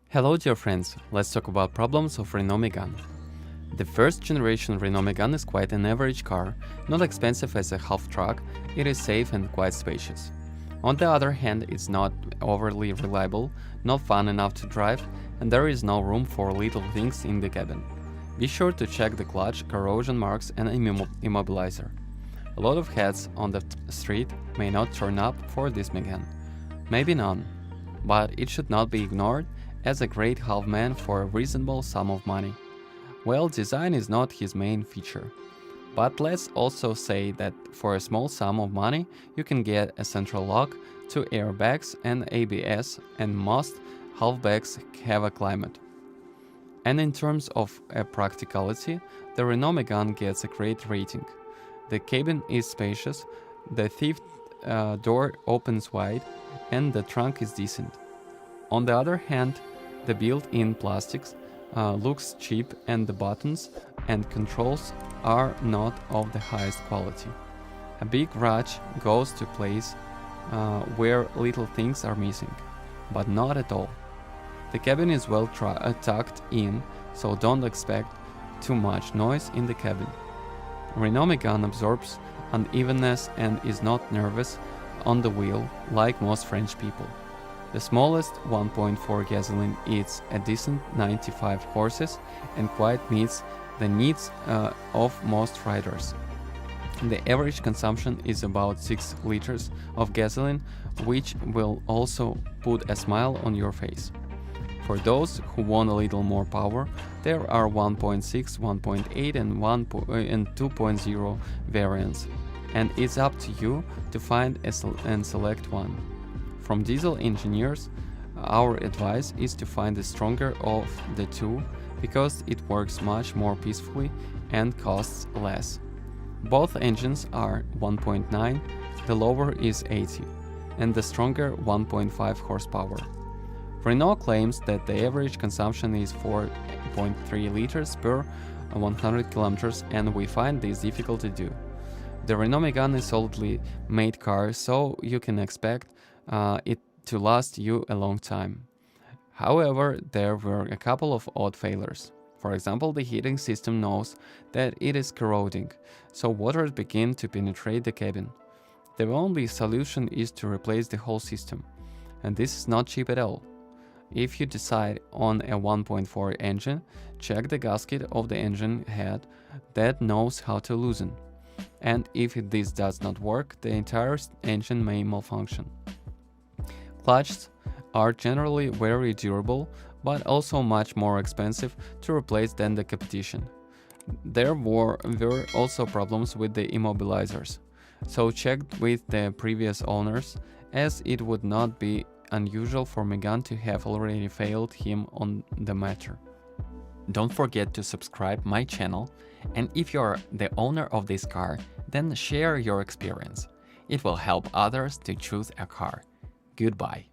Hello dear friends, let's talk about problems of Renault Megane. The first generation Renault Megane is quite an average car, not expensive as a half truck, it is safe and quite spacious. On the other hand, it's not overly reliable, not fun enough to drive, and there is no room for little things in the cabin. Be sure to check the clutch, corrosion marks and immobilizer. A lot of heads on the street may not turn up for this Megane. Maybe none, but it should not be ignored as a great half-man for a reasonable sum of money. Well, design is not his main feature. But let's also say that for a small sum of money you can get a central lock, 2 airbags and ABS, and most halfbacks have a climate. And in terms of practicality, the Renault Megane gets a great rating. The cabin is spacious, the fifth door opens wide, and the trunk is decent. On the other hand, the built-in plastics looks cheap and the buttons and controls are not of the highest quality. A big rush goes to place where little things are missing, but not at all. The cabin is well tucked in, so don't expect too much noise in the cabin. Renault Megane absorbs unevenness and is not nervous on the wheel like most French people. The smallest 1.4 gasoline is a decent 95 horses and quite meets the needs of most riders. The average consumption is about 6 liters of gasoline, which will also put a smile on your face. For those who want a little more power, there are 1.6, 1.8 and 2.0 variants, and it's up to you to find and select one. From diesel engineers, our advice is to find the stronger of the two because it works much more peacefully and costs less. Both engines are 1.9, the lower is 80, and the stronger 1.5 horsepower. Renault claims that the average consumption is 4.3 liters per 100 kilometers, and we find this difficult to do. The Renault Megane is a solidly made car, so you can expect it to last you a long time. However, there were a couple of odd failures. For example, the heating system knows that it is corroding, so water begins to penetrate the cabin. The only solution is to replace the whole system, and this is not cheap at all. If you decide on a 1.4 engine, check the gasket of the engine head that knows how to loosen. And if this does not work, the entire engine may malfunction. Clutches are generally very durable, but also much more expensive to replace than the competition. There were also problems with the immobilizers, so check with the previous owners, as it would not be unusual for Megane to have already failed him on the matter. Don't forget to subscribe my channel, and if you're the owner of this car, then share your experience. It will help others to choose a car. Goodbye.